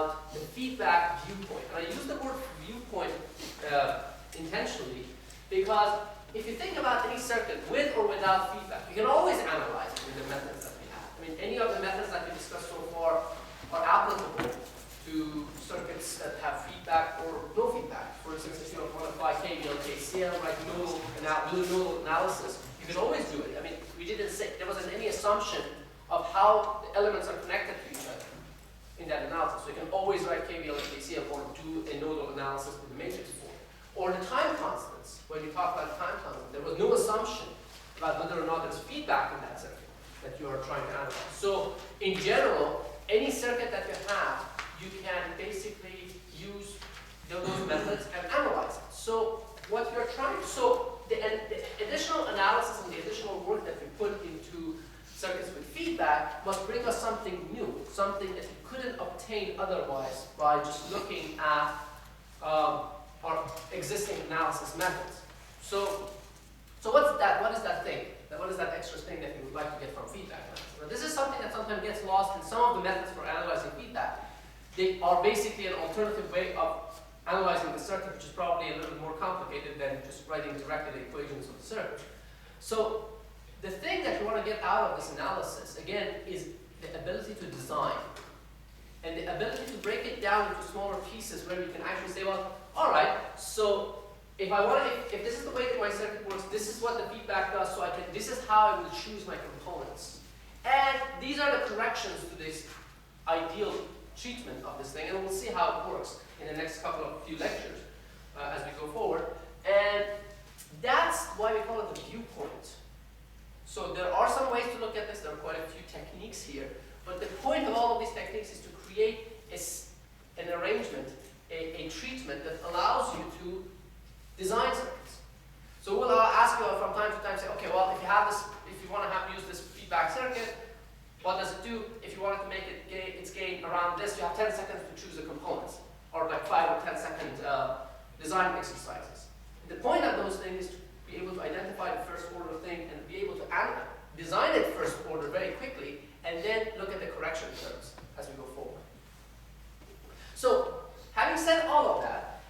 about the feedback viewpoint. And I use the word viewpoint intentionally because if you think about any circuit with or without feedback, you can always analyze it with the methods that we have. I mean, any of the methods that we discussed so far are applicable to circuits that have feedback or no feedback. For instance, if you want to apply KVL, KCL, like nodal analysis, you can always do it. I mean, we didn't say, there wasn't any assumption of how the elements are connected to each other in that analysis. So you can always write KVL and KCL or do a nodal analysis with the matrix form. Or the time constants. When you talk about time constants, there was no assumption about whether or not there's feedback in that circuit that you are trying to analyze. So in general, any circuit that you have, you can basically use those methods and analyze it. So what you're trying, so the additional analysis and the additional work that we put into circuits with feedback must bring us something new, something that we couldn't obtain otherwise by just looking at our existing analysis methods. So what's that? What is that thing? What is that extra thing that you would like to get from feedback analysis? Now, this is something that sometimes gets lost in some of the methods for analyzing feedback. They are basically an alternative way of analyzing the circuit, which is probably a little bit more complicated than just writing directly the equations of the circuit. So the thing that you want to get out of this analysis, again, is the ability to design. And the ability to break it down into smaller pieces where we can actually say, well, all right, so if this is the way that my circuit works, this is what the feedback does, so this is how I will choose my components. And these are the corrections to this ideal treatment of this thing, and we'll see how it works in the next few lectures as we go forward. And that's why we call it the viewpoint. So there are some ways to look at this. There are quite a few techniques here. But the point of all of these techniques is to create an arrangement, a treatment that allows you to design circuits. So we'll ask you from time to time, say, okay, well, if you want to use this feedback circuit, what does it do? If you wanted to make its gain around this, you have 10 seconds to choose the components, or like 5 or 10 second design exercises. The point of those things is to be able to identify the first order thing and be able to design it first order very quickly, and then look at the correction terms as we go forward. So, having said all of that,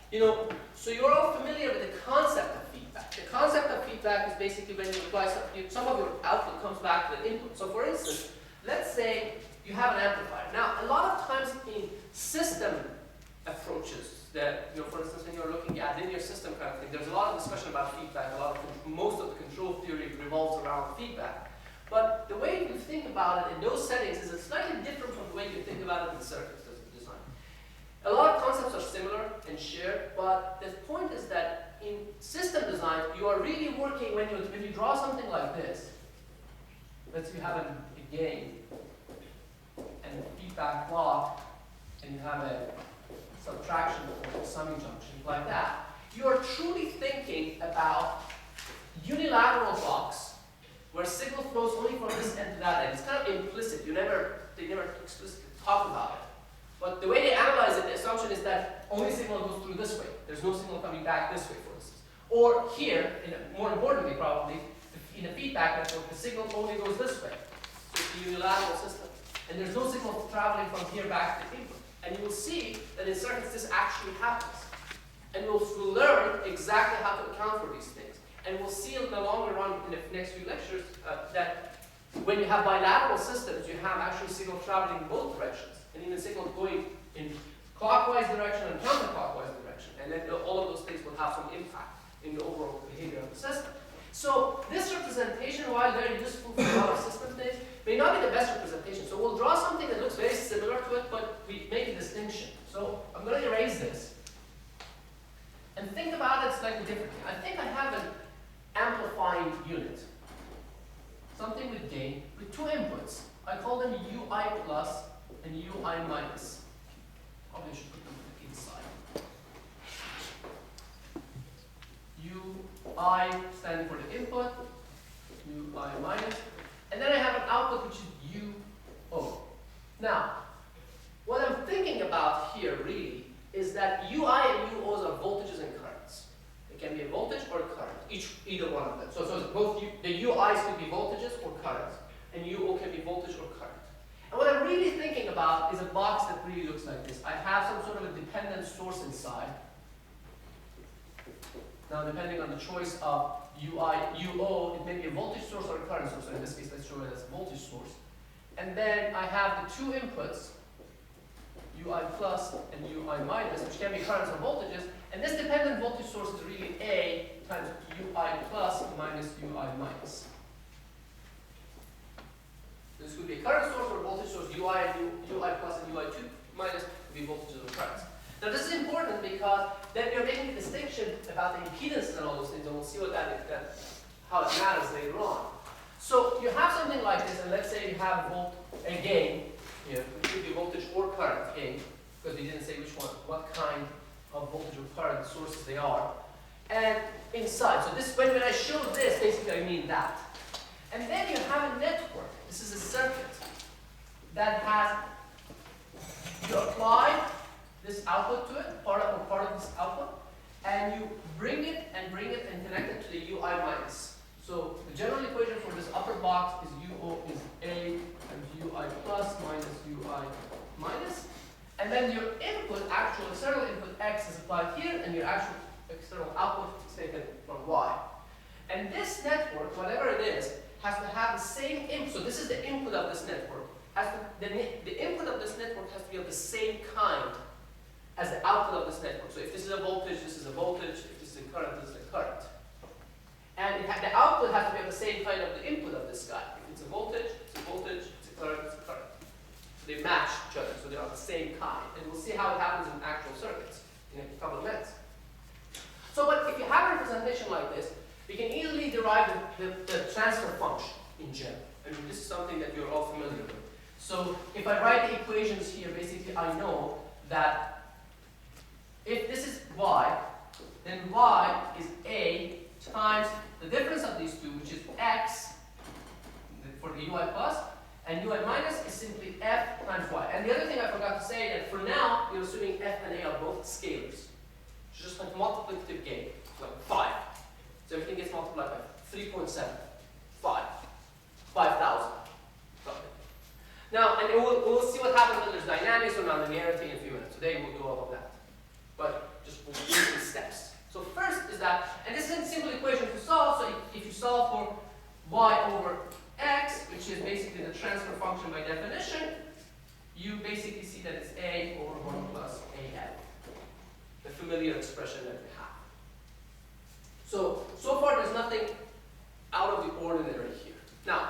so you're all familiar with the concept of feedback. The concept of feedback is basically when you apply some of your output comes back to the input. So for instance, let's say you have an amplifier. Now, a lot of times in system approaches that, for instance, when you're looking at linear system kind of thing, there's a lot of discussion about feedback. Most of the control theory revolves around feedback. But the way you think about it in those settings is slightly different from the way you think about it in circuits design. A lot of concepts are similar and shared, but the point is that in system design, you are really working when you draw something like this. Let's say you have a gain and a feedback block, and you have a subtraction or a summing junction like that. You are truly thinking about unilateral blocks where signal flows only from this end to that end. It's kind of implicit. They never explicitly talk about it. But the way they analyze it, the assumption is that only signal goes through this way. There's no signal coming back this way, for instance. Or here, more importantly probably, in a feedback network, the signal only goes this way. So it's a unilateral system. And there's no signal traveling from here back to the input. And you will see that in circuits this actually happens. And we'll learn exactly how to account for these things. And we'll see in the longer run, in the next few lectures, that when you have bilateral systems, you have actually signal traveling in both directions. And even signals going in clockwise direction and counterclockwise direction. And then all of those things will have some impact in the overall behavior of the system. So this representation, while very useful for a lot of system things, may not be the best representation. So we'll draw something that looks very similar to it, but we make a distinction. So I'm going to erase this. And think about it slightly differently. I think I have an amplifying unit. Something with gain, with two inputs. I call them UI plus and UI minus. Probably should put them inside. UI standing for the input, UI minus, and then I have an output which is UO. Now, what I'm thinking about here really is that UI and UOs are voltages and currents. It can be a voltage or a current, either one of them. So both the UIs could be voltages or currents, and UO can be voltage or current. And what I'm really thinking about is a box that really looks like this. I have inside. Now, depending on the choice of UO, it may be a voltage source or a current source. So in this case, let's show it as a voltage source. And then I have the two inputs, UI plus and UI minus, which can be currents or voltages. And this dependent voltage source is really A times UI plus minus UI minus. This could be a current source or a voltage source, UI and UI plus and UI2 minus would be voltages or currents. Now this is important because then you're making a distinction about the impedances and all those things, and we'll see what how it matters later on. So you have something like this, and let's say you have a gain here, which could be voltage or current gain, because we didn't say which one, what kind of voltage or current sources they are. And inside, so this, when I show this, basically I mean that. And then you have a network. This is a circuit that has, you apply this output to it, part of this output, and you bring it and connect it to the UI minus. So the general equation for this upper box is UO is A times UI plus minus UI minus. And then your input, actual external input X is applied here, and your actual external output is taken from Y. And this network, whatever it is, has to have the same input. So this is the input of this network. The input of this network has to be of the same kind as the output of this network. So if this is a voltage, this is a voltage. If this is a current, this is a current. And the output has to be of the same kind of the input of this guy. If it's a voltage, it's a voltage. It's a current, it's a current. So they match each other, so they're of the same kind. And we'll see how it happens in actual circuits in a couple of minutes. So, but if you have a representation like this, we can easily derive the transfer function in general. I mean, this is something that you're all familiar with. So if I write the equations here, basically I know that if this is y, then y is a times the difference of these two, which is x for the ui plus, and ui minus is simply f times y. And the other thing I forgot to say, that for now, you're assuming f and a are both scalars. It's just like multiplicative gain, like 5. So everything gets multiplied by 3.7, 5, 5,000. Now, and we'll see what happens when there's dynamics or nonlinearity in a few minutes. Today we'll do all of that. But just we'll do these steps. So first is that, and this is a simple equation to solve, so if you solve for y over x, which is basically the transfer function by definition, you basically see that it's a over 1 plus an, the familiar expression that we have. So far there's nothing out of the ordinary here. Now,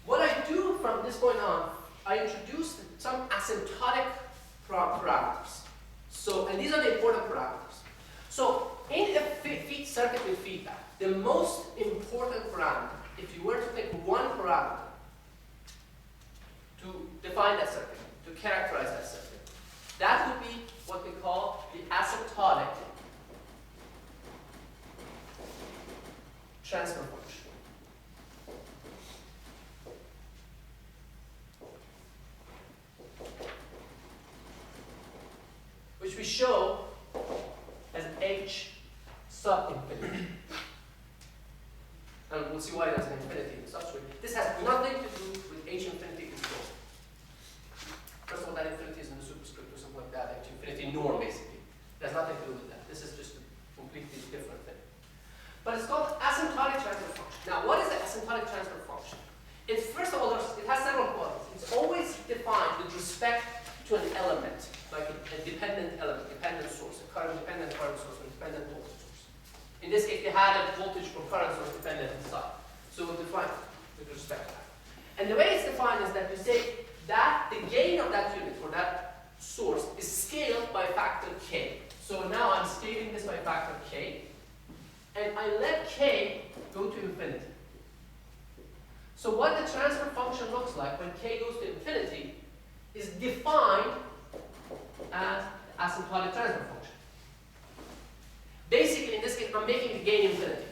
what I do from this point on, I introduce some asymptotic parameters. So, and these are the important parameters. So, in a circuit with feedback, the most important parameter, if you were to pick one parameter to define that circuit, to characterize that circuit, that would be what we call the asymptotic transfer function. Which we show as h sub infinity. And we'll see why there's an infinity in the substrate. This has nothing to do with h infinity control. First of all, that infinity is in the superscript or something like that, h infinity norm basically. It has nothing to do with that. This is just a completely different thing. But it's called asymptotic transfer function. Now, what is the asymptotic transfer function? It's, first of all, it has several qualities. It's always defined with respect to an element, like a dependent element, dependent source, a current-dependent current source, or dependent voltage source. In this case, we had a voltage or current source dependent inside. So we'll define it with respect to that. And the way it's defined is that you say that the gain of that unit, or that source, is scaled by factor k. So now I'm scaling this by factor k, and I let k go to infinity. So what the transfer function looks like when k goes to infinity is defined as asymptotic transfer function. Basically, in this case, I'm making the gain infinity.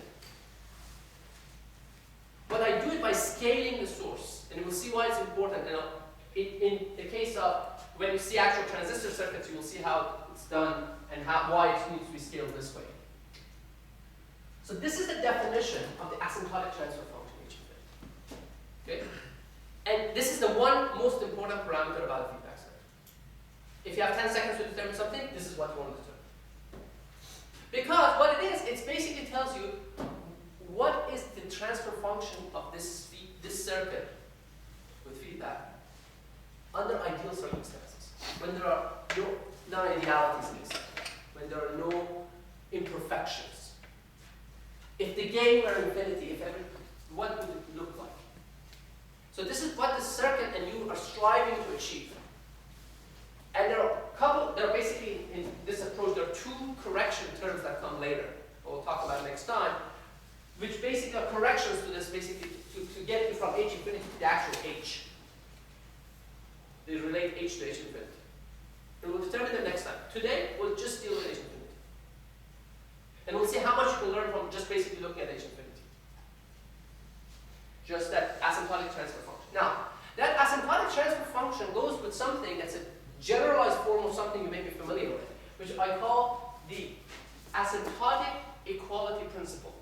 But I do it by scaling the source, and we'll see why it's important. And in the case of when you see actual transistor circuits, you will see how it's done and why it needs to be scaled this way. So this is the definition of the asymptotic transfer function H infinity. Okay? And this is the one most important parameter about a feedback circuit. If you have 10 seconds to determine something, this is what you want to determine. Because what it is, it basically tells you what is the transfer function of this circuit with feedback under ideal circumstances, when there are no non-idealities in this, when there are no imperfections. If the gain were infinity, what would it look like? So this is what the circuit and you are striving to achieve. And there are basically, in this approach, there are two correction terms that come later, we'll talk about next time, which basically are corrections to this, basically, to get you from H infinity to the actual H. They relate H to H infinity. And we'll determine them next time. Today, we'll just deal with H infinity. And we'll see how much you can learn from just basically looking at H infinity. Just that asymptotic transfer function. Now, that asymptotic transfer function goes with something that's a generalized form of something you may be familiar with, which I call the asymptotic equality principle.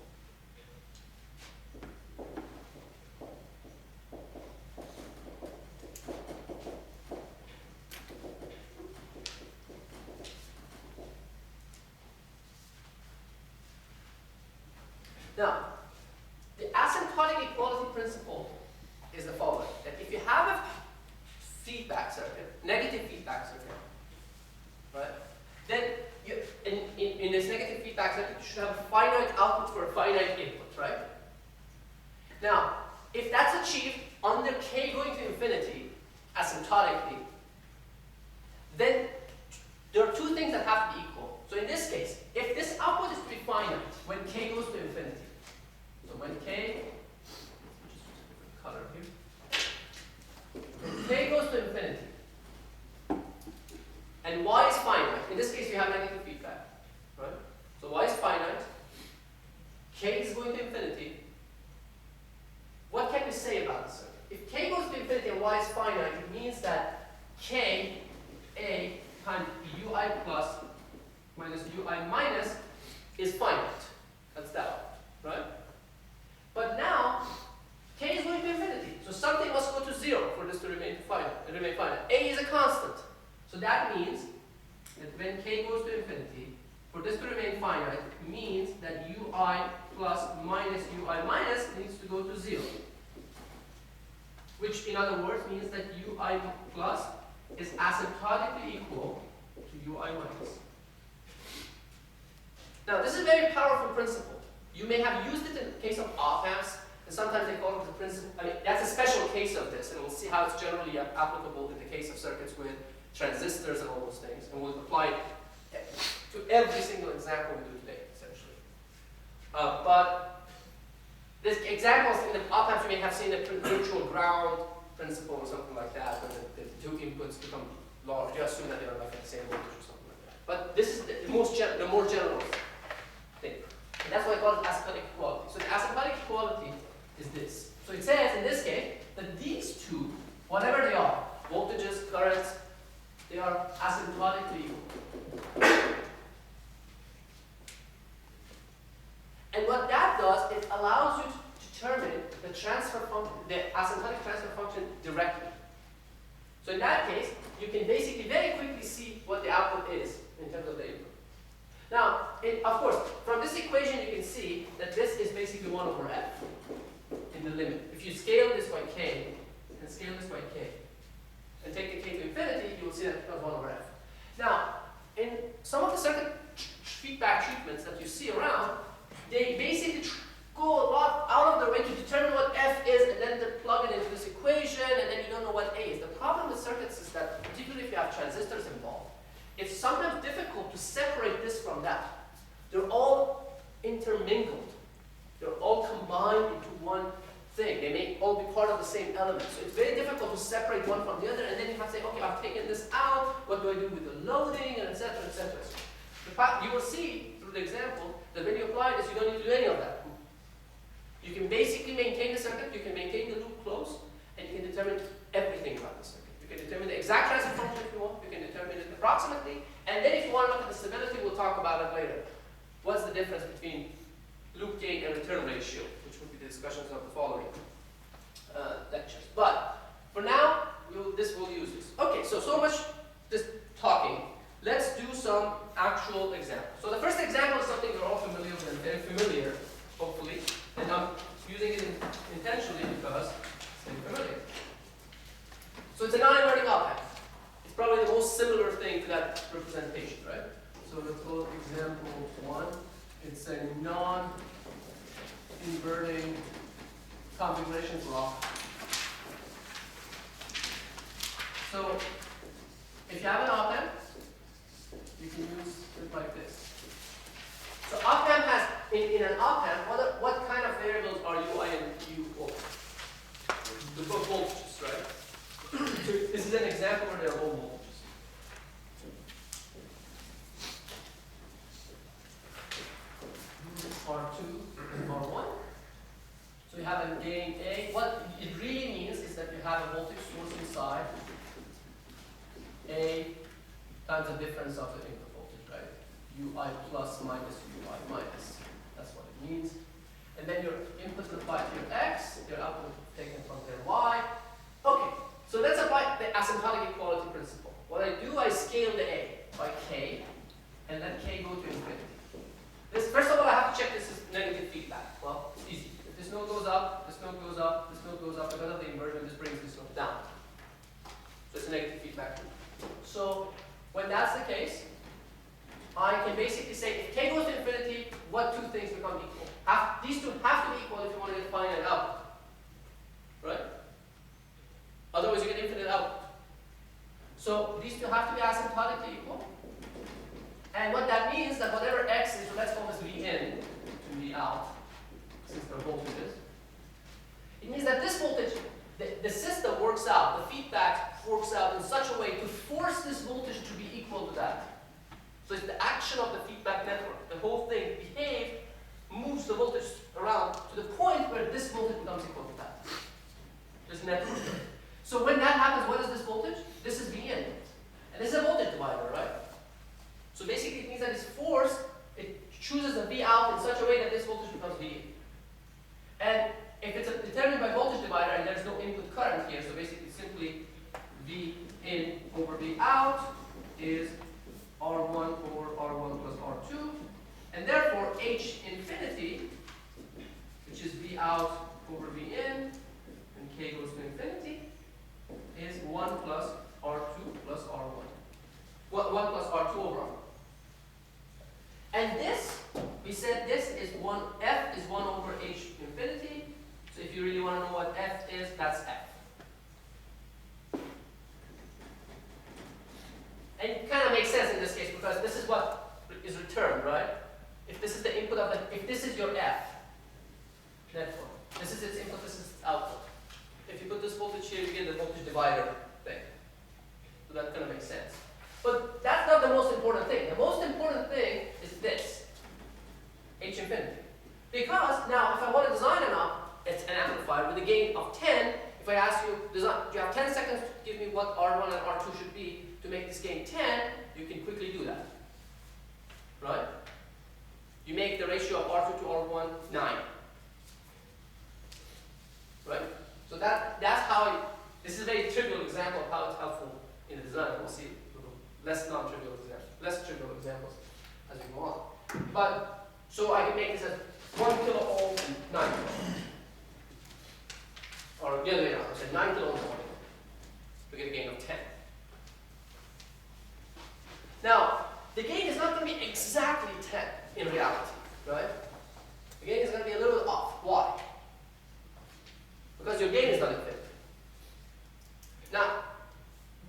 Now, the asymptotic equality principle is the following: that if you have a feedback circuit, negative feedback circuit, right, then you, in this negative feedback circuit, you should have a finite output for a finite input, right? Now, if that's achieved under k going to infinity, asymptotically, then there are two things that have to be equal. So in this case, if this output is to be finite when k goes to infinity, so when k, just color here, when k goes to infinity, and y is finite, in this case you have negative feedback, right? So y is finite, k is going to infinity. What can we say about this circuit? If k goes to infinity and y is finite, it means that k a times ui plus minus ui minus is finite. That's that one, right? But now, k is going to infinity, so something must go to 0 for this to remain finite. A is a constant. So that means that when k goes to infinity, for this to remain finite, means that ui plus minus ui minus needs to go to 0. Which, in other words, means that ui plus is asymptotically equal to ui minus. Now, this is a very powerful principle. You may have used it in the case of op-amps, and sometimes they call it the principle. I mean, that's a special case of this, and we'll see how it's generally applicable in the case of circuits with transistors and all those things, and we'll apply it to every single example we do today, essentially. But this examples in the op-amps, you may have seen the virtual ground principle or something like that, where the two inputs become large. You assume that they are like at the same voltage or something like that. But this is the more general thing. And that's why I call it asymptotic equality. So the asymptotic equality is this. So it says in this case that these two, whatever they are, voltages, currents, they are asymptotically equal. And what that does, it allows you to determine the transfer function, the asymptotic transfer function directly. So in that case, you can basically very quickly see what the output is in terms of the input. Now, of course, from this equation you can see that this is basically 1 over f in the limit. If you scale this by k and scale this by k and take the k to infinity, you will see that it becomes 1 over f. Now, in some of the circuit feedback treatments that you see around, they basically go a lot out of their way to determine what f is and then they plug it into this equation and then you don't know what a is. The problem with circuits is that, particularly if you have transistors involved, it's sometimes difficult to separate this from that. They're all intermingled. They're all combined into one thing. They may all be part of the same element. So it's very difficult to separate one from the other, and then you have to say, okay, I've taken this out, what do I do with the loading, and etc., etc. You will see through the example that when you apply this, you don't need to do any of that. You can basically maintain the circuit, you can maintain the loop close, and you can determine everything about the circuit. You can determine the exact transfer function if you want, you can determine it approximately, and then if you want to look at the stability, we'll talk about it later. What's the difference between loop gain and return ratio, which will be the discussions of the following lectures. But for now, we'll use this. Okay, so much just talk So it's a non-inverting op-amp. It's probably the most similar thing to that representation, right? So let's go to example 1. It's a non-inverting configuration for op-amp. So if you have an op-amp, you can use it like this. So op-amp has, in an op-amp, what kind of variables are UI and UO? The voltages, right? So this is an example where there are low voltages. R2, R1. So you have a gain A. What it really means is that you have a voltage source inside A times the difference of the input voltage, right? UI plus minus UI minus. That's what it means. And then your input is applied to your X, your output taken from their Y. Okay, so let's apply the asymptotic equality principle. What I do, I scale the A by K, and let K go to infinity. This, first of all, I have to check this is negative feedback. Well, it's easy. If this node goes up, this node goes up, this node goes up, because of the inversion, this brings this node down. So it's a negative feedback. So when that's the case, I can basically say if K goes to infinity, what two things become equal? These two have to be equal if you want to get finite output. Right? Otherwise you get infinite output. So these two have to be asymptotically equal. And what that means that whatever X is, so let's call this V in to V out, since they're voltages. It means that this voltage, the system works out, the feedback works out in such a way to force this voltage to be equal to that. So it's the action of the feedback network. The whole thing moves the voltage around to the point where this voltage becomes equal to that. This network. So when that happens, what is this voltage? This is V in. And this is a voltage divider, right? So basically it means that it's forced, it chooses a V out in such a way that this voltage becomes V in. And if it's determined by voltage divider and there's no input current here, so basically simply V in over V out is R1 over R1 plus R2. And therefore H infinity, which is V out over V in, and K goes to infinity, is 1 plus R2 plus R1. 1 plus R2 over R1. And this, we said this is 1, F is 1 over H infinity. So if you really want to know what F is, that's F. And it kind of makes sense in this case because this is what is returned, right? If this is the input of the, if this is your F network, this is its input, this is its output. If you put this voltage here, you get the voltage divider thing. So that kind of makes sense. But that's not the most important thing. The most important thing is this, H infinity. Because now, if I want to design an amplifier with a gain of 10, if I ask you, do you have 10 seconds to give me what R1 and R2 should be to make this gain 10, you can quickly do that. Right? You make the ratio of R2 to R1 9. Right? So that's how this is a very trivial example of how it's helpful in the design. We'll see less non-trivial examples, less trivial examples as we go on. But so I can make this as 1 kilo ohm and 9 kilo ohm. Or the other way around, so 9 kilo ohm and 1 kilo ohm. We get a gain of 10. Now, the gain is not going to be exactly 10 in reality, right? The gain is going to be a little bit off. Why? Because your gain is not infinite. Now,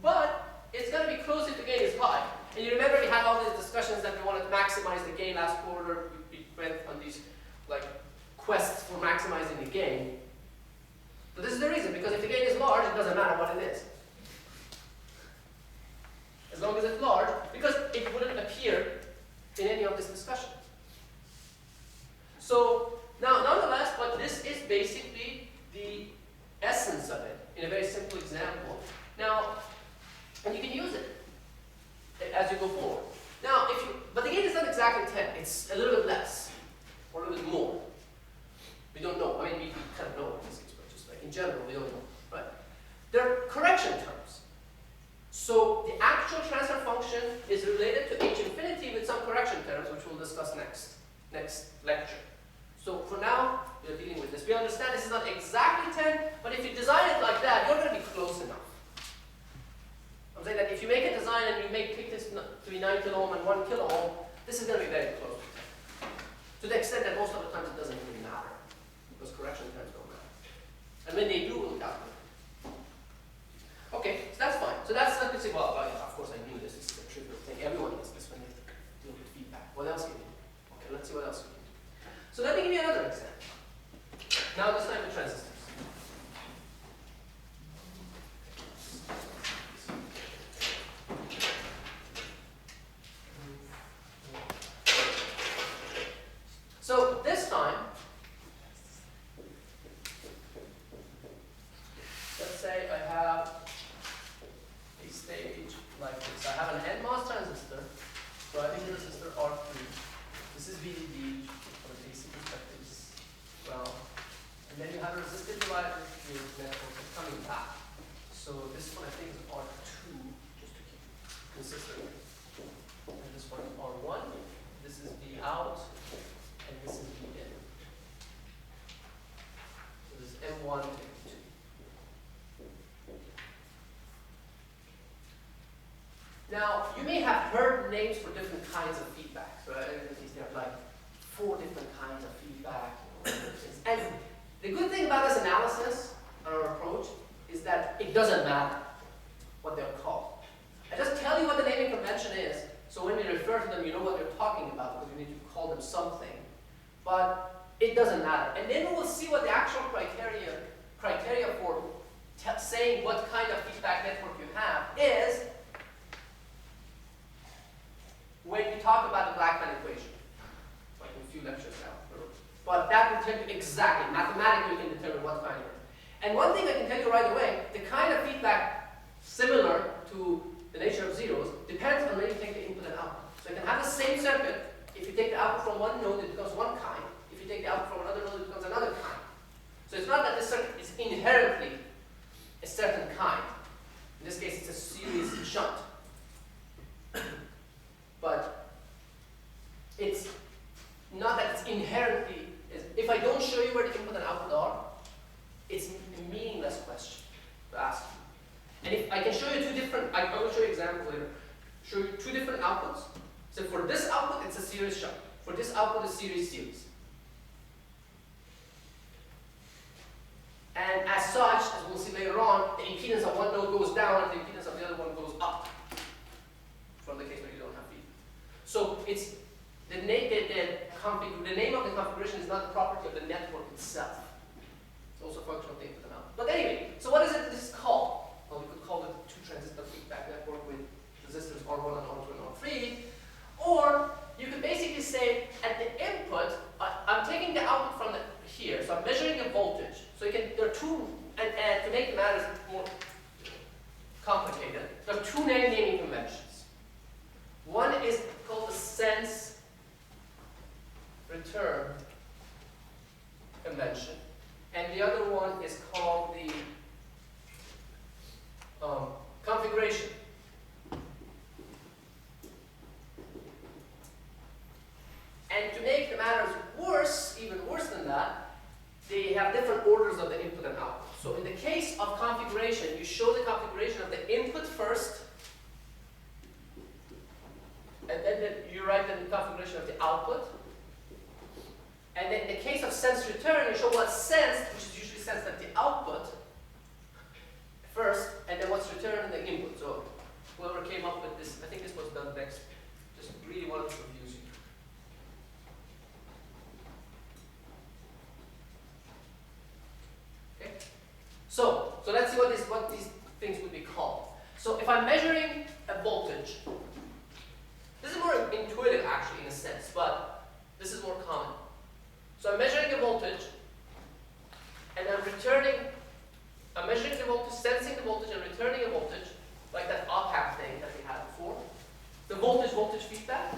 but it's going to be close if the gain is high. And you remember we had all these discussions that we wanted to maximize the gain last quarter. We went on these like quests for maximizing the gain. So this is the reason, because if the gain is large, it doesn't matter what it is. As long as it's large, because it wouldn't appear in any of this discussion. So now, nonetheless, but this is basically the essence of it in a very simple example. Now, and you can use it as you go forward. Now, but the gain is not exactly 10. It's a little bit less, or a little bit more. We don't know. I mean, we kind of know in this case, but just like in general, we don't know. Right? There are correction terms. So the actual transfer function is related to H infinity with some correction terms, which we'll discuss next lecture. So for now, we are dealing with this. We understand this is not exactly 10, but if you design it like that, you're going to be close enough. take this to be 9 kilo ohm and 1 kilo ohm, this is going to be very close to the extent that most of the times it doesn't really matter, because correction terms don't matter. And when they do, we'll calculate. Okay, so that's fine. So that's not to say, well, yeah, of course I knew this. This is a trivial thing. Everyone does this when they deal with feedback. What else can you do? Okay, let's see what else we can do. So let me give you another example. Now this time with transistors. So this time, let's say I have a stage like this. I have an NMOS transistor driving the resistor R3. This is VDD from an AC perspective as well. And then you have a resistive divider network coming back. So this one I think is R2, just to keep it consistent. And this one is R1. This is V out. And this is V in. So this is M1 to M2. Now, you may have heard names for different kinds of feedback. So there are like 4 different kinds of feedback. And the good thing about this analysis, our approach, is that it doesn't matter what they're called. I just tell you what the naming convention is, so when we refer to them, you know what they're talking about, because we need to call them something. But it doesn't matter. And then we will see what the actual criteria for saying what kind of feedback network you have is when we talk about the Blackman equation, like in a few lectures now. But that will tell you exactly, mathematically we can determine what kind it is. And one thing I can tell you right away, the kind of feedback similar to the nature of zeros depends on when you take the input and output. So you can have the same circuit. If you take the output from one node, it becomes one kind. If you take the output from another node, it becomes another kind. So it's not that the circuit is inherently a certain kind. In this case, it's a series shunt. But it's not that it's inherently, if I don't show you where the input and output are, it's a meaningless question to ask you. And if I can show you 2 different, I will show you examples later, show you 2 different outputs. So for this output, it's a series shunt. For this output, it's series. And as such, as we'll see later on, the impedance of one node goes down and the impedance of the other one goes up. From the case where you don't have feedback. So it's the name of the configuration is not the property of the network itself. It's also a functional thing for the output. But anyway, so what is it this is called? Well, we could call it a 2-transistor feedback network with resistors R1 and R2 and R3. Or you could basically say at the input, I'm taking the output from here, so I'm measuring the voltage. So you can, there are 2, and to make the matters more complicated, there are 2 naming conventions. One is called the sense return convention, and the other one is called the configuration. And to make the matters worse, even worse than that, they have different orders of the input and output. So in the case of configuration, you show the configuration of the input first, and then you write the configuration of the output. And then in the case of sense return, you show what's sensed, which is usually sensed at the output first, and then what's returned in the input. So whoever came up with this, I think this was done next, just really wanted to confuse you. Okay? So let's see what these things would be called. So if I'm measuring a voltage, this is more intuitive actually in a sense, but this is more common. So I'm measuring a voltage, and I'm measuring the voltage, sensing the voltage, and returning a voltage, like that op-amp thing that we had before, the voltage-voltage feedback.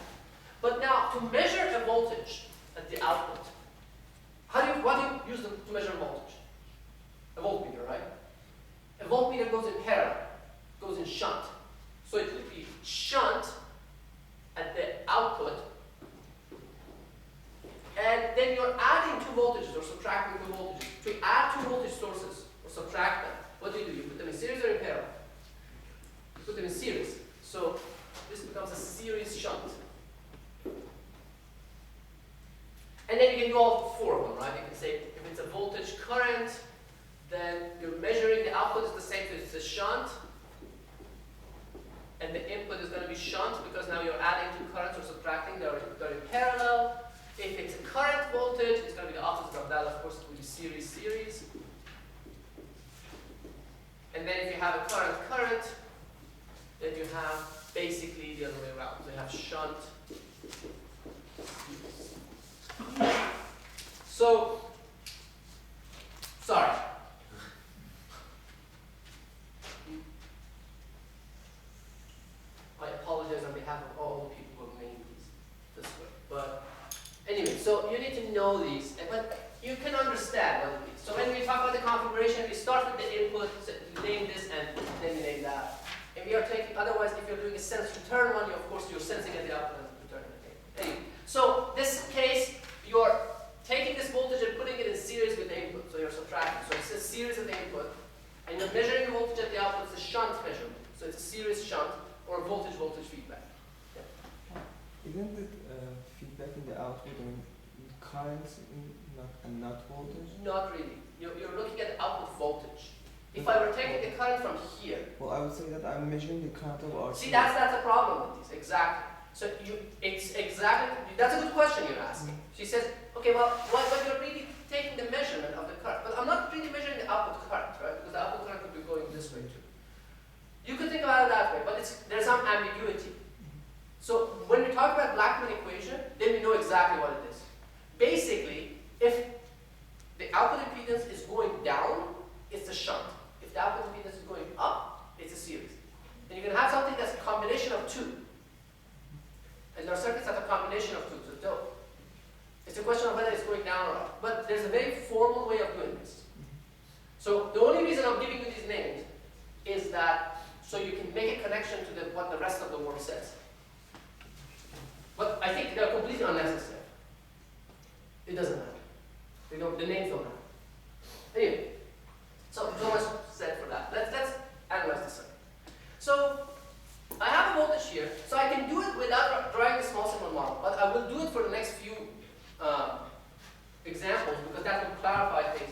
But now, to measure a voltage at the output, what do you use to measure voltage? A voltmeter, right? A voltmeter goes in parallel, goes in shunt. So it would be shunt at the output, and then you're adding 2 voltages or subtracting 2 voltages. To add 2 voltage sources or subtract them, what do? You put them in series or in parallel? You put them in series. So shunt, and the input is going to be shunt because now you're adding two currents or subtracting, they're in parallel. If it's a current voltage, it's going to be the opposite of that. Of course, it will be series. And then if you have a current, then you have basically the other way around. So you have shunt. So, sorry. I apologize on behalf of all the people who made these this way. But anyway, so you need to know these, but you can understand what it means. So when we talk about the configuration, we start with the input, so you name this, and then you name that. And we are taking, otherwise, if you're doing a sense return one, of course, you're sensing at the output and returning it. Anyway, so this case, you're taking this voltage and putting it in series with the input. So you're subtracting. So it's a series of the input, and you're measuring the voltage at the output. It's a shunt measurement. So it's a series shunt or voltage-voltage feedback. Yeah. Isn't it feedback in the output and currents and not voltage? Not really. You're looking at the output voltage. If I were taking the current from here. Well, I would say that I'm measuring the current of our. See, that's the problem with these. Exactly. So it's exactly, that's a good question you're asking. She says, okay, well, but you're really taking the measurement of the current. But I'm not really measuring the output current, right? Because the output current could be going this way too. You could think about it that way, but there's some ambiguity. So when we talk about Blackman equation, then we know exactly what it is. Basically, if the output impedance is going down, it's a shunt. If the output impedance is going up, it's a series. And you can have something that's a combination of two. And there are circuits that have a combination of two. So it's a question of whether it's going down or up. But there's a very formal way of doing this. So the only reason I'm giving you these names is that so you can make a connection to what the rest of the world says. But I think they're completely unnecessary. It doesn't matter. The names don't matter. Anyway, so much said for that. Let's analyze this circuit. So I have a voltage here, so I can do it without drawing the small signal model, but I will do it for the next few examples because that will clarify things.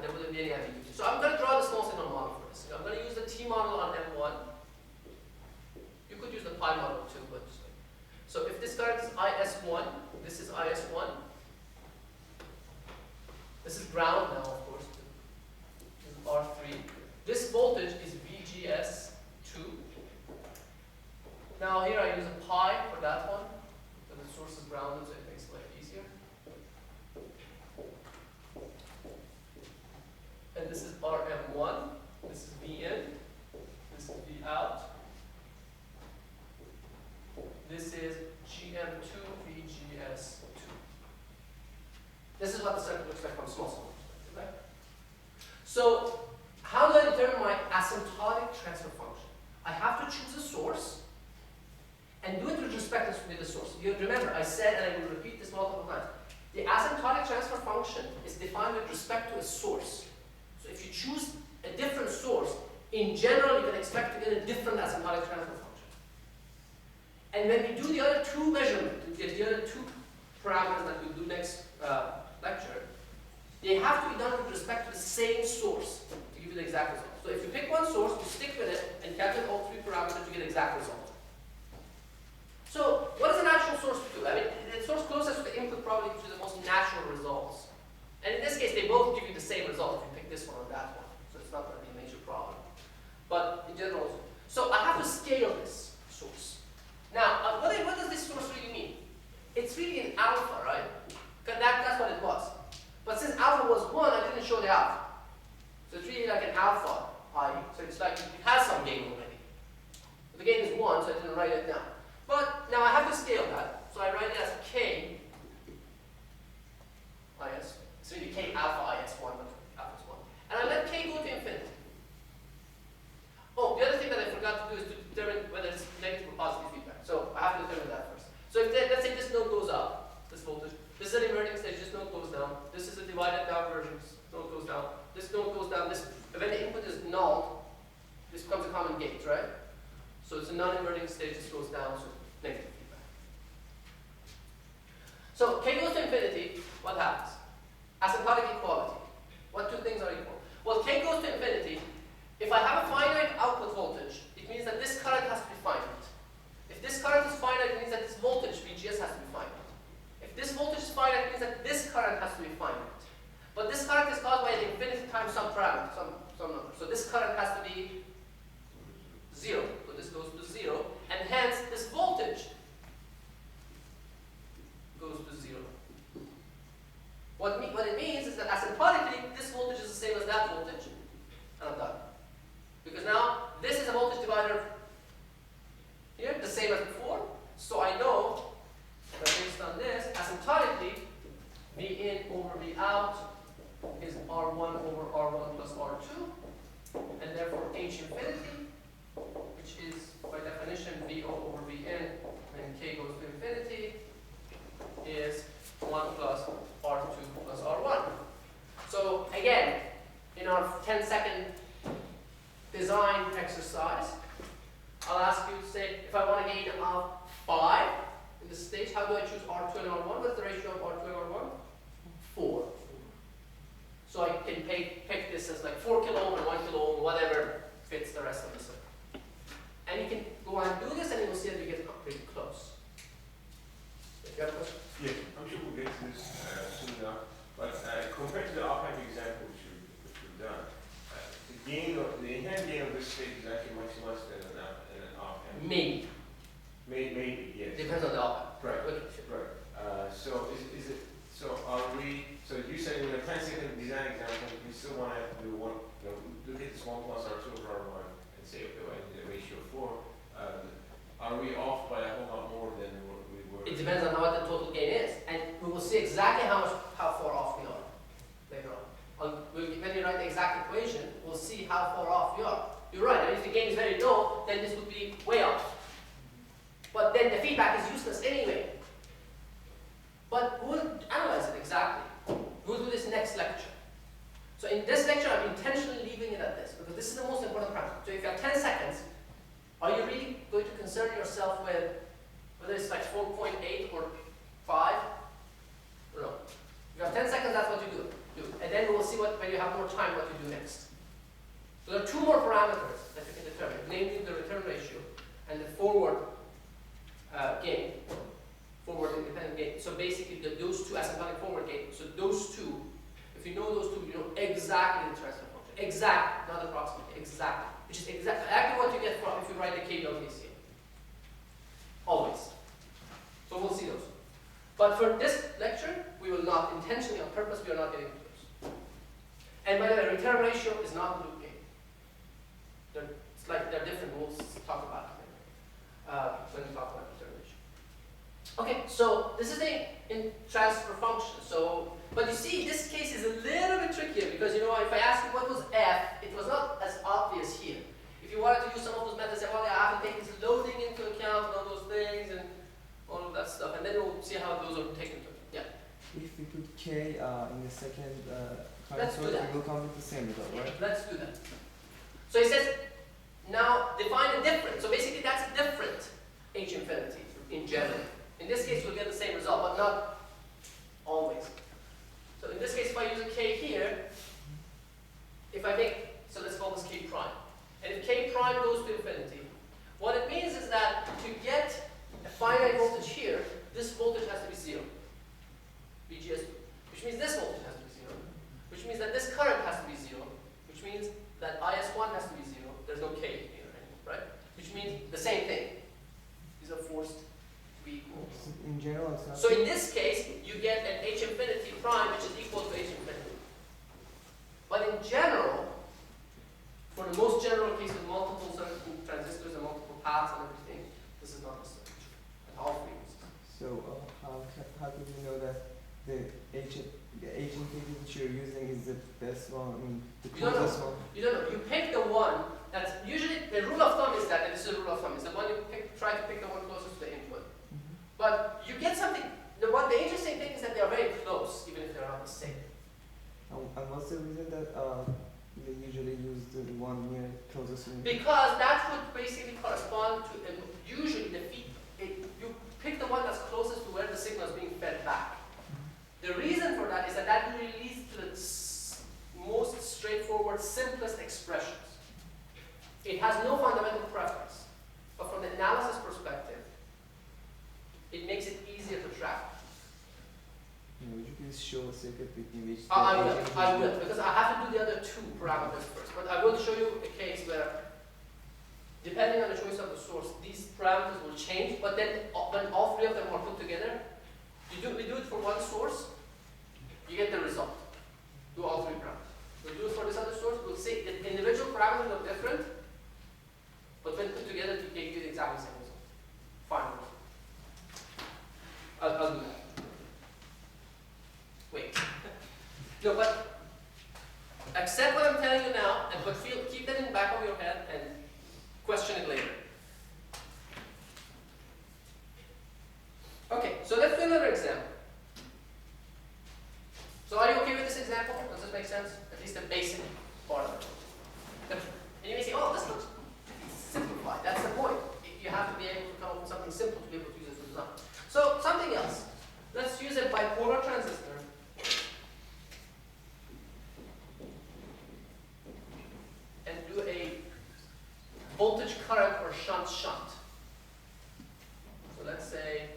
There wouldn't be any ambiguity. So I'm going to draw the small signal model for this. I'm going to use the T model on M1. You could use the pi model too, but so if this current is IS1, this is IS1. This is ground now, of course. This is R3. This voltage is VGS2. Now here I use a pi for that one, but the source is grounded, so it makes life easier. And this is RM1, this is V in, this is V out. This is GM2 VGS2. This is what the circuit looks like from small signal perspective, right? So how do I determine my asymptotic transfer function? I have to choose a source and do it with respect to the source. You remember, I said, and I will repeat this multiple times, the asymptotic transfer function is defined with respect to a source. So if you choose a different source, in general, you can expect to get a different asymptotic transfer function. And when we do the other two measurements, we get the other two parameters that we'll do next lecture, they have to be done with respect to the same source to give you the exact result. So if you pick one source, you stick with it, and calculate all three parameters to get the exact result. So what does an actual source do? I mean, the source closest to the input probably gives you the most natural results. And in this case, they both give you the same result if you pick this one or that one. So it's not going to be a major problem. But in general, so I have to scale this source. Now, what does this source really mean? It's really an alpha, right? Because that's what it was. But since alpha was 1, I didn't show the alpha. So it's really like an alpha I. So it's like it has some gain already. But the gain is 1, so I didn't write it down. But now I have to scale that. So I write it as K IS. It's really K alpha IS1, but alpha is 1. And I let K go to infinity. Oh, the other thing that I forgot to do is to determine whether it's negative or positive feedback. So I have to determine that first. So if let's say this node goes up, this voltage, this is an inverting stage, this node goes down, this is a divided down version, this node goes down, this node goes down, this, when the input is null, this becomes a common gate, right? So it's a non-inverting stage, this goes down, so negative feedback. So K goes to infinity, what happens? Asymptotic equality. What two things are equal? Well, K goes to infinity. If I have a exercise. I'll ask you to say, if I want a gain of 5 in this stage, how do I choose R2 and R1? What's the ratio of R2 and R1? 4. So I can pick this as like 4 kilo ohm and 1 kilo ohm, whatever fits the rest of the circuit. And you can go and do this, and you will see that you get pretty close. You have a question? Yes, I'm sure we'll get to this soon enough. But compared to the op-amp example which we've done, the inherent gain of this stage is actually much less than an op-amp. Maybe. Maybe, yes. Depends on the op-amp. Right. Okay, sure. Right. So is it? So are we? So you said in a 10-second design example, we still want to do one. Look at this 1 plus R2 over R1 and say, okay, well, the ratio 4. Are we off by a whole lot more than we were? It depends on what the total gain is, and we will see exactly how far off we are later on. When we write the exact equation, we'll see how far off we are. You're right. And if the gain is very low, then this would be way off. But then the feedback is useless anyway. But we'll analyze it exactly. We'll do this next lecture. So in this lecture, I'm intentionally leaving it at this, because this is the most important parameter. So if you have 10 seconds, are you really going to concern yourself with whether it's like 4.8 or 5? Or no. If you have 10 seconds, that's what you do. And then we'll see when you have more time what you do next. So there are 2 more parameters that you can determine, namely the return ratio and the forward gain. Forward independent gain. So basically those 2 asymptotic forward gain. So those 2, if you know those 2, you know exactly the transfer function. Exactly, not approximately, exactly. Which is exactly what you get from if you write the KVL. Always. So we'll see those. But for this lecture, we will not intentionally, on purpose, we are not getting to those. And by the way, return ratio is not loop gain. They're different. We'll talk about it when we talk about return ratio. Okay, so this is in transfer function. So, but you see, this case is a little bit trickier because if I ask you what was f, it was not as obvious here. If you wanted to use some of those methods, say, well, I have to take this loading into account and all those things and all of that stuff, and then we'll see how those are taken into account. Yeah. If we put k in the second Let's do source, that. it will come with the same result, right? Let's do that. So he says, now define a different. So basically, that's a different h infinity in general. In this case, we'll get the same result, but not always. So in this case, if I use a k here, so let's call this k prime. And if k prime goes to infinity, what it means is that to get a finite voltage here, this voltage has to be 0. VGS, which means this voltage has to be 0, which means that this current has to be 0, which means that IS1 has to be 0. There's no k here anymore, right? Which means the same thing. These are forced to be equal. In general, it's not. So in this case, you get an h infinity prime, which is equal to h infinity. But in general, for the most general case with multiple certain transistors and multiple paths and everything, this is not necessarily true at all frequencies. So how do we know that the H infinity that you're using is the best one? I mean, the You don't know. closest one. You don't know. You pick the one that's usually the rule of thumb is that, and this is a rule of thumb, is the one you try to pick the one closest to the input. But you get something. The interesting thing is that they are very close, even if they're not the same. And what's the reason that they usually use the one near closest to the Because that would basically correspond to, and usually you pick the one that's closest to where the signal is being fed back. The reason for that is that really leads to the most straightforward, simplest expressions. It has no fundamental preference, but from the analysis perspective, it makes it easier to track. Would you please show a circuit between which I will, because I have to do the other 2 parameters first. But I will show you a case where, depending on the choice of the source, these parameters will change. But then, when all 3 of them are put together, we do it for one source, you get the result. Do all 3 parameters. We'll do it for this other source. We'll see the individual parameters look different, but when put together, to give you the exact same result. Final result. I'll do that. Wait. No, but accept what I'm telling you now, but keep that in the back of your head and question it later. Okay, so let's do another example. So are you okay with this example? Does this make sense? At least the basic part of it. And you may say, oh, this looks current or shunt-shunt. So let's say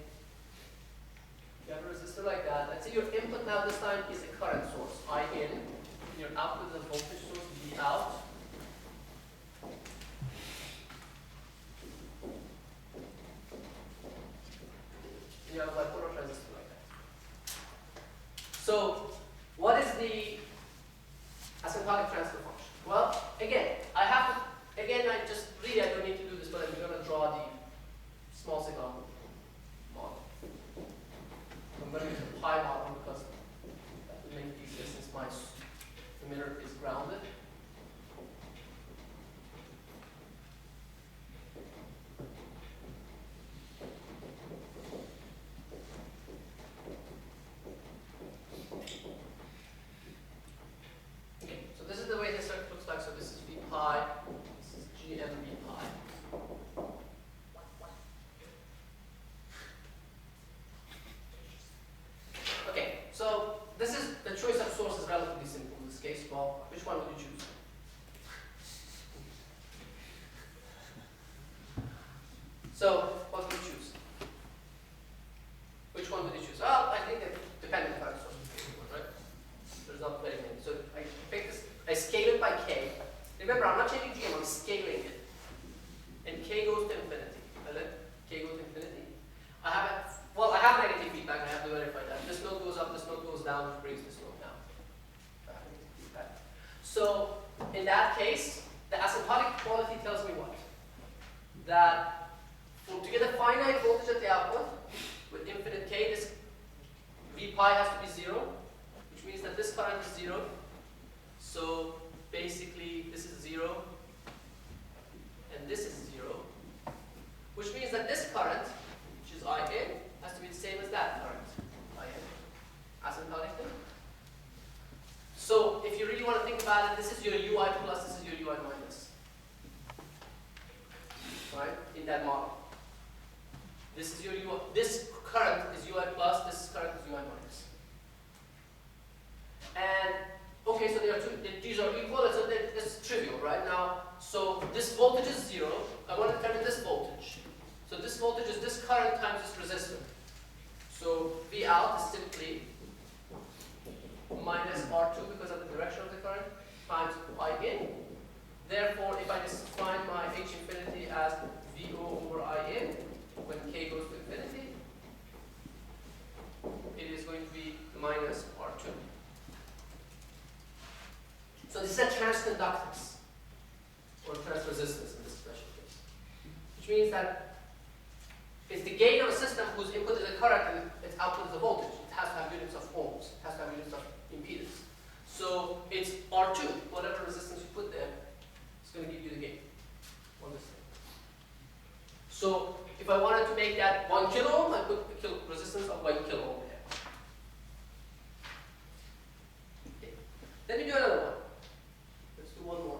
you have a resistor like that. Let's say your input now this time is a current source, I in, and your output is a voltage source, V out. And you have a bipolar transistor like that. So what is the asymptotic transfer function? Well, again, I don't need to do this, but I'm going to draw the small signal model. I'm going to use the pi model because that will make it easier since my emitter is grounded. Okay, so this is the way this circuit looks like. So this is V pi, this is GM V pi. Okay, so this is the choice of source is relatively simple in this case. Well, which one would you choose? So, what would you choose? Which one would you choose? Well, I think it depends on the source of the right? There's not very many. So I pick this, I scale it by k. Remember, I'm not changing GM, I'm scaling it. And k goes to infinity. I let k go to infinity. I have negative feedback, I have to verify that. This node goes up, this node goes down, which brings this node down. I have negative feedback. So, in that case, the asymptotic quality tells me what? That to get a finite voltage at the output with infinite k, this V pi has to be 0, which means that this current is 0. So basically, this is 0, and this is 0, which means that this current, which is I in, has to be the same as that current, I in, asymptotically. So if you really want to think about it, this is your UI plus, this is your UI minus, right, in that model. This is your UI, this current is UI plus, this current is UI minus. And, okay, so these are equal, so it's trivial, right? Now, so this voltage is 0, I want to determine this voltage. So this voltage is this current times this resistor. So V out is simply minus R2 because of the direction of the current times I in. Therefore, if I just find my H infinity as VO over I in, when k goes to infinity, it is going to be minus R2. So this is a transconductance, or transresistance in this special case. Which means that it's the gain of a system whose input is a current and its output is a voltage. It has to have units of ohms. It has to have units of impedance. So it's R2, whatever resistance you put there, it's going to give you the gain on this thing. So if I wanted to make that 1 kilo ohm, I put the resistance of 1 kilo ohm there. Okay. Let me do another one. Let's do one more.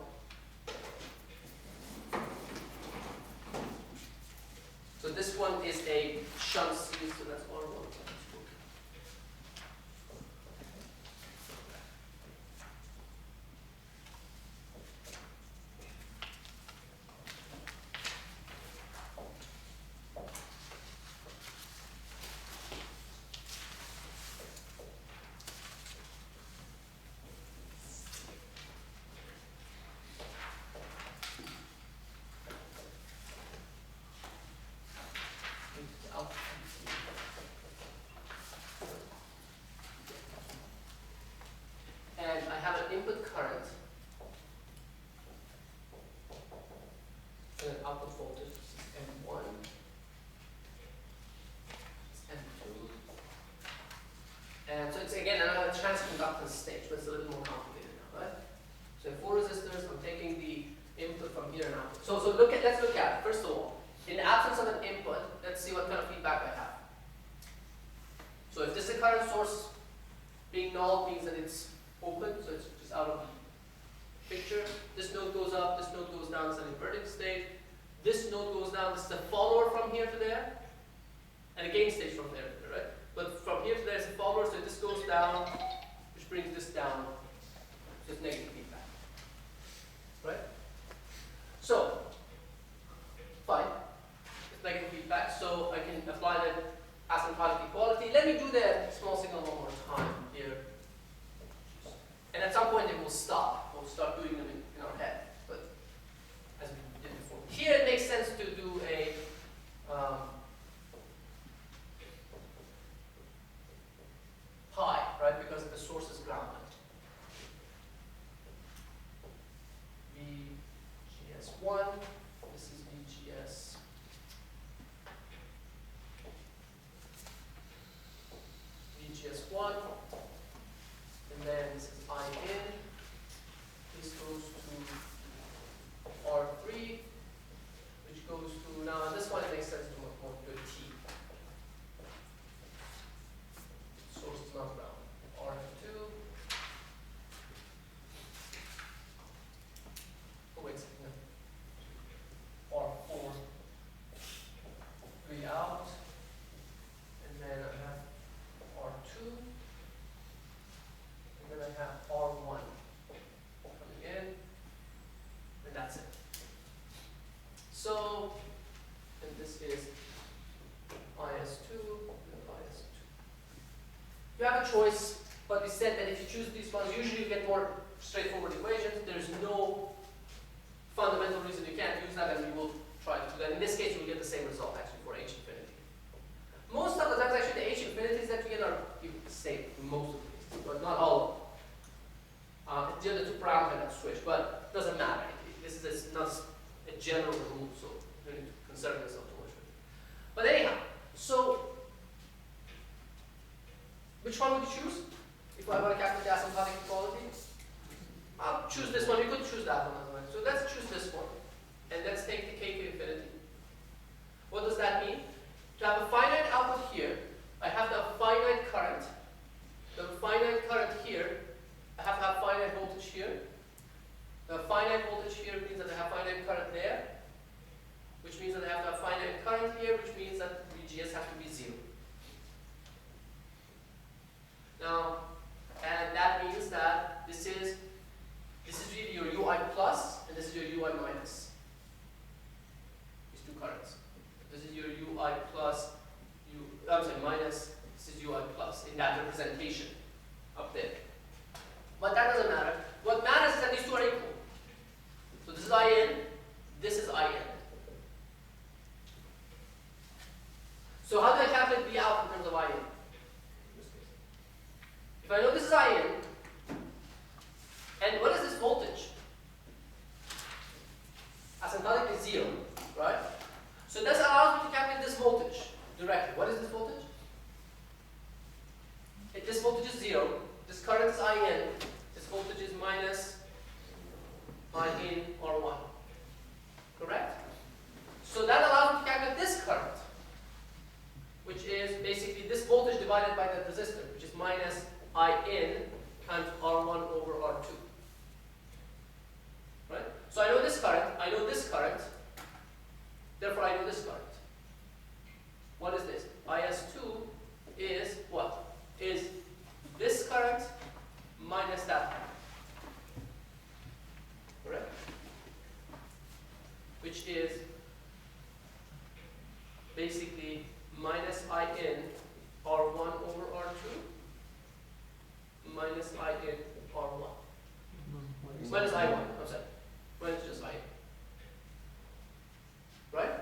So this one is a shunt series, so that's R1. And I have an input current and an output voltage. This is M1, it's M2. And so it's again another transconductance stage, but it's a little more complicated now, right? So in 4 resistors, I'm taking the input from here and output. So let's look at it. First of all, in the absence of an input, let's see what kind of feedback I have. So if this is a current source, being null means that it's open, so it's just out of the picture. This node goes up, this node goes down, it's an inverting state. This node goes down, this is a follower from here to there, and a gain stage from there to there, right? But from here to there is a follower, so this goes down, which brings this down, so it's negative feedback, right? So, said that if you choose these ones, usually you get more straightforward equations. There's no fundamental reason you can't use that, and we will try to do that. In this case, you will get the same result actually for H infinity. Most of the times, actually, the H infinities that we get are the same in most of these, but not all of them. The other two parameters have switched, but it doesn't matter. This is not a general rule, so you need to concern yourself too much with it. But anyhow, so which one would you choose? If I want to calculate the asymptotic equality, I'll choose this one. We could choose that one as well. So let's choose this one. And let's take the k to infinity. What does that mean? To have a finite output here, I have to have finite current. The finite current here, I have to have finite voltage here. The finite voltage here means that I have finite current there, which means that I have to have finite current here, which means that VGS has to be 0. Now, and that means that this is really your UI plus, and this is your UI minus. These two currents. This is your UI plus, minus, this is UI plus in that representation up there. But that doesn't matter. What matters is that these two are equal. So this is IN, this is IN. So how do I calculate V out in terms of IN? If I know this is IN, and what is this voltage? Asymptotic is 0, right? So this allows me to calculate this voltage directly. What is this voltage? If this voltage is 0, this current is IN, this voltage is minus IN R1. Correct? So that allows me to calculate this current, which is basically this voltage divided by that resistor, which is minus IN times R1 over R2. Right? So I know this current, I know this current, therefore I know this current. What is this? IS2 is what? Is this current minus that current. Correct? Which is basically minus IN R1 over R2 minus IN R1. Minus I1, I'm sorry. Minus just I. Right?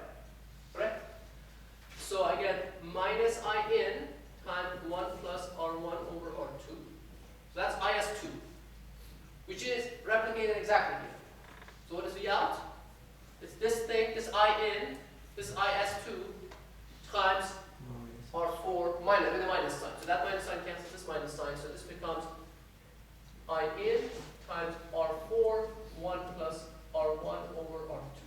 Correct? So I get minus IN times 1 plus R1 over R2. So that's IS2, which is replicated exactly here. So what is V out? It's this thing, this IN, this IS2 times R4 minus, with a minus sign. So that minus sign cancels this minus sign, so this becomes IN times R4, 1 plus R1 over R2.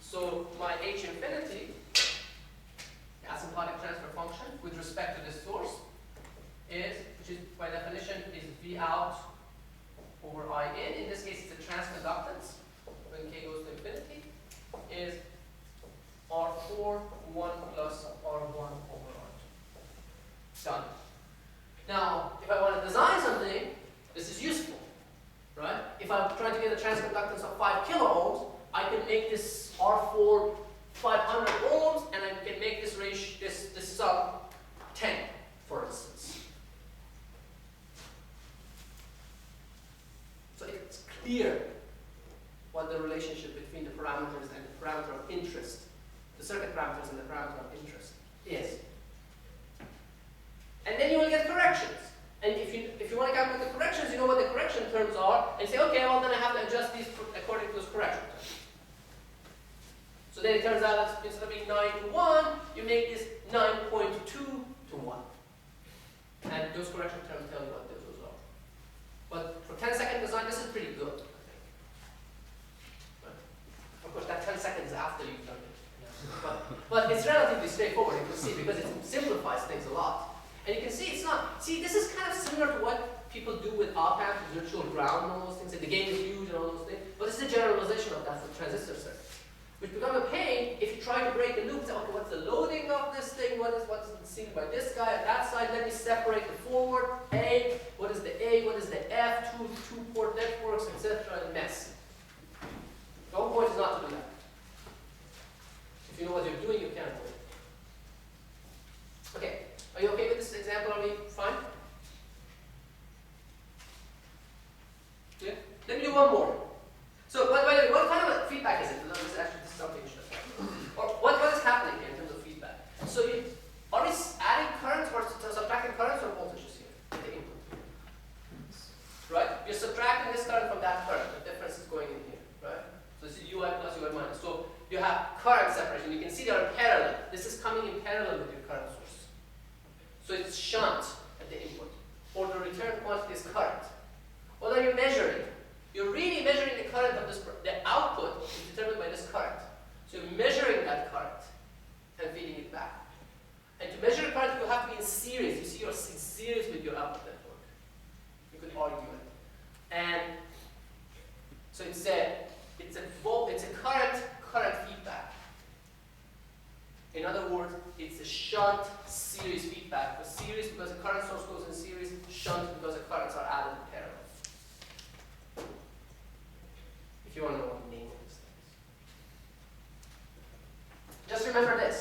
So my H infinity, the asymptotic transfer function with respect to this source, is, which is by definition is V out over IN. In this case, it's a transconductance when K goes to infinity, is R4, 1 plus R1 over R2. Done. Now, if I want to design something, this is useful, right? If I'm trying to get a transconductance of 5 kilo ohms, I can make this R4 500 ohms, and I can make this ratio, this sum 10, for instance. So it's clear what the relationship between the parameters and the parameter of interest, the circuit parameters and the parameter of interest is. And then you will get corrections. And if you want to calculate the corrections, you know what the correction terms are, and say, okay, well then I have to adjust these according to those correction terms. So then it turns out that instead of being 9 to 1, you make this 9.2 to 1. And those correction terms tell you what those are. But for 10-second design, this is pretty good, I think. But of course, that 10 seconds after you've done it. But it's relatively straightforward, you can see, because it simplifies things a lot. And you can see it's not, see, this is kind of similar to what people do with op-amps, virtual ground and all those things, and the gain is huge and all those things. But this is a generalization of that for transistor circuits, which become a pain if you try to break the loop. Say, okay, what's the loading of this thing? What's seen by this guy at that side? Let me separate the forward, A, what is the A, what is the F, two-port networks, etc. and mess. The whole point is not to do that. If you know what you're doing, you can do it. Okay, are you okay with this example? Are we fine? have current separation. You can see they are parallel. This is coming in parallel with your current source. So it's shunt at the input, or the return quantity is current. What are you measuring? You're really measuring the current of this. The output is determined by this current. So you're measuring that current and feeding it back. And to measure current, you have to be in series. You see, you're in series with your output network. You could argue it. And so it's a current feedback. In other words, it's a shunt series feedback. The series because the current source goes in series, shunt because the currents are added in parallel. If you want to know what the name of these things. Just remember this.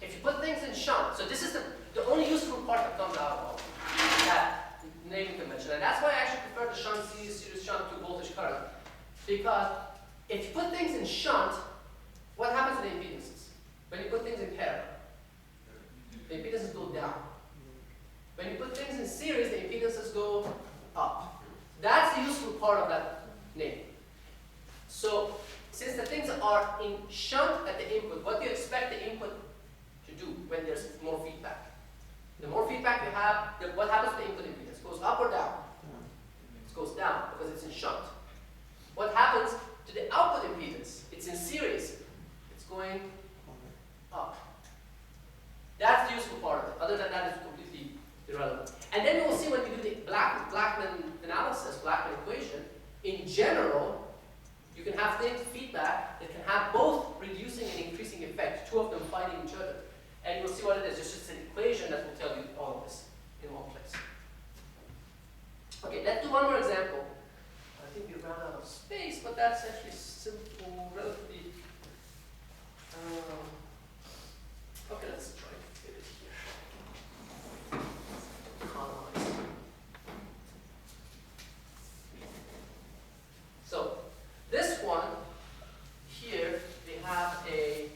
If you put things in shunt, so this is the only useful part that comes out of all that naming convention. And that's why I actually prefer the shunt series shunt to voltage current. Because if you put things in shunt, what happens to the impedances? When you put things in parallel, the impedances go down. When you put things in series, the impedances go up. That's the useful part of that name. So, since the things are in shunt at the input, what do you expect the input to do when there's more feedback? The more feedback you have, what happens to the input impedance? Goes up or down? It goes down because it's in shunt. What happens to the output impedance? It's in series. It's going up. That's the useful part of it. Other than that, it's completely irrelevant. And then we'll see when we do the Blackman analysis, Blackman equation. In general, you can have things feedback that can have both reducing and increasing effect, two of them fighting each other. And you'll see what it is. It's just an equation that will tell you all of this in one place. Okay, let's do one more example. I think we ran out of space, but that's actually simple, relatively. Okay, let's try to fit it here. Anomalies. So, this one here, we have a.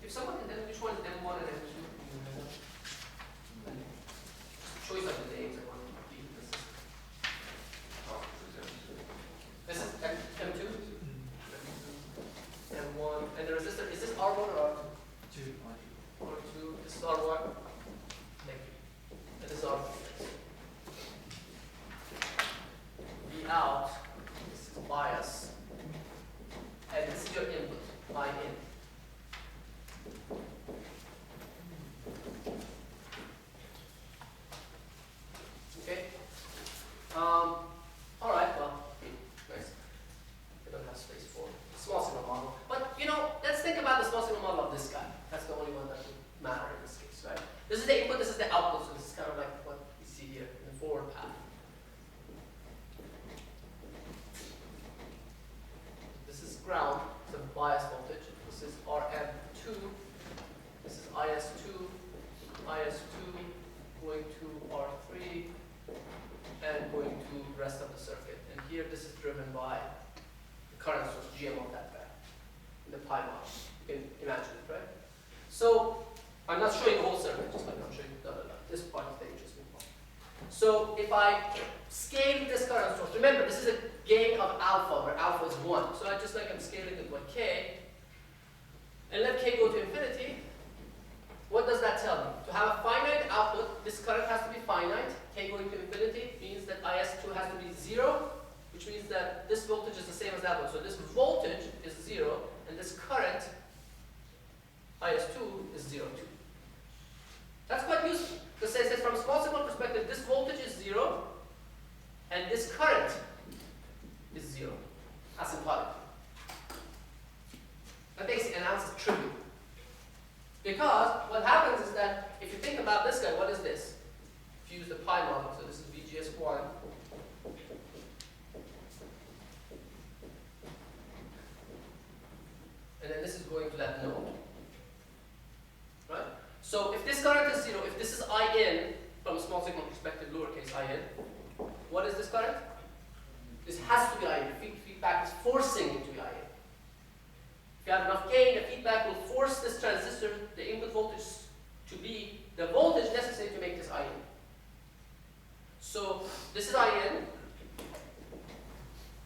If someone can tell me which one is M1 and M2, choice of the names I want to repeat this. This is M2, M1, and the resistor, is this R1 or R2? R2, this is R1. Thank you. And this is R2. V out, this is bias, and this is your input, line in. Okay. All right. Well, nice. I don't have space for small signal model, but let's think about the small signal model of this guy. That's the only one that would matter in this case, right? This is the input. This is the output. So this is kind of like what you see here in the forward path. This is ground. It's a bias voltage. This is RM2. This is IS2. IS2 going to R3. And going to the rest of the circuit. And here this is driven by the current source, GM of that guy, in the pi model. You can imagine it, right? So I'm not showing the whole circuit, just like I'm showing this part is the interesting part. So if I scale this current source, remember this is a gain of alpha, where alpha is 1. So I just like I'm scaling it by k, and let k go to infinity. What does that tell me? To have a finite output, this current has to be finite. K going to infinity means that IS2 has to be 0, which means that this voltage is the same as that one. So this voltage is 0, and this current, IS2, is 0 too. That's quite useful. Because it says from a small signal perspective, this voltage is 0, and this current is 0. Asymptotic. That makes the analysis trivial. Because what happens is that if you think about this guy, what is this? If you use the pi model, so this is VGS1. And then this is going to that node. Right? So if this current is 0, if this is IN, from a small signal perspective, lowercase IN, what is this current? This has to be IN. Feedback is forcing it to be IN. If you have enough gain, the feedback will force this transistor, the input voltage, to be the voltage necessary to make this IN. So this is IN.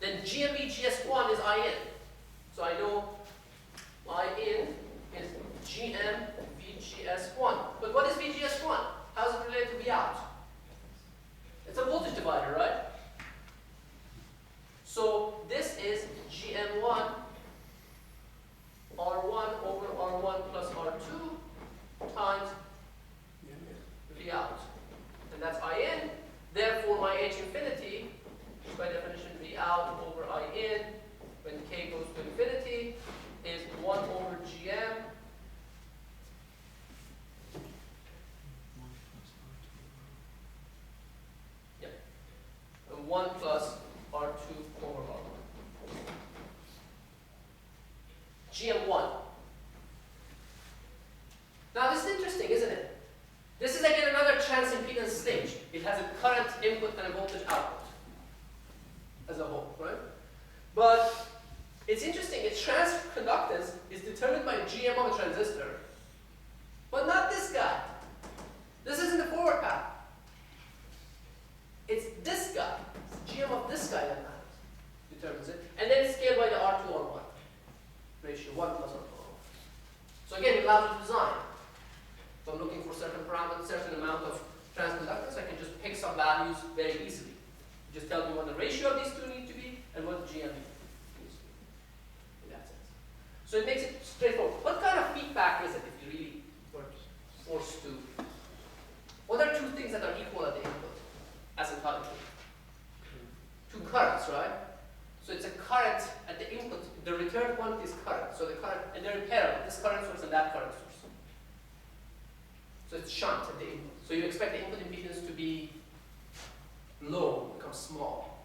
Then GMVGS1 is IN. So I know IN is GMVGS1. But what is VGS1? How is it related to V out? It's a voltage divider, right? So this is GM1 R1 over R1 plus R2 times V out. And that's IN. Therefore, my H infinity is by definition V out over IN when K goes to infinity is 1 over GM and 1 plus R2 over R1. GM1. Now this is interesting, isn't it? This is again another transimpedance stage. It has a current input and a voltage output as a whole, right? But it's interesting, its transconductance is determined by GM of a transistor, but not this guy. This isn't the forward path. It's this guy. It's GM of this guy that matters, determines it. And then it's scaled by the R2 on 1 ratio, 1 plus R2 on 1. So again, it allows you to design. So I'm looking for certain parameters, certain amount of transconductance. I can just pick some values very easily. Just tell me what the ratio of these two need to be and what the GM needs to be in that sense. So it makes it straightforward. What kind of feedback is it if you really were forced to? What are two things that are equal at the input asymptotically? Two currents, right? So it's a current at the input. The return quantity is current. So the current, and they're in parallel. This current source and that current source. So it's shunt at the input. So you expect the input impedance to be low, become small.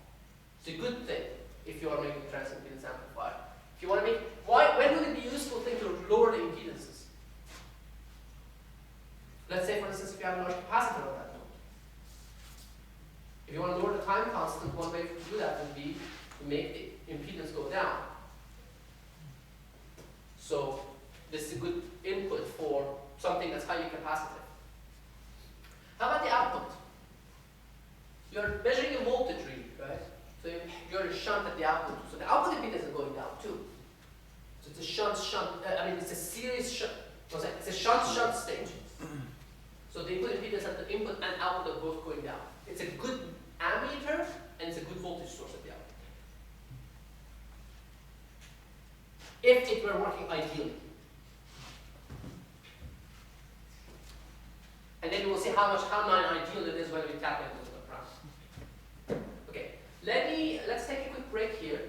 It's a good thing if you are making a transimpedance amplifier. If you want to make, when would it be a useful thing to lower the impedances? Let's say, for instance, if you have a large capacitor on that node. If you want to lower the time constant, one way to do that would be to make the impedance go down. So this is a good input for something that's highly capacitive. How about the output? You're measuring a voltage read, right? So you're a shunt at the output. So the output impedance is going down too. So it's a shunt-shunt, it's a series-shunt. It's a shunt-shunt stage. So the input impedance at the input and output are both going down. It's a good ammeter and it's a good voltage source at the output. If it were working ideally. And then we'll see how non-ideal it is when we tap into the parameters. Okay, let's take a quick break here.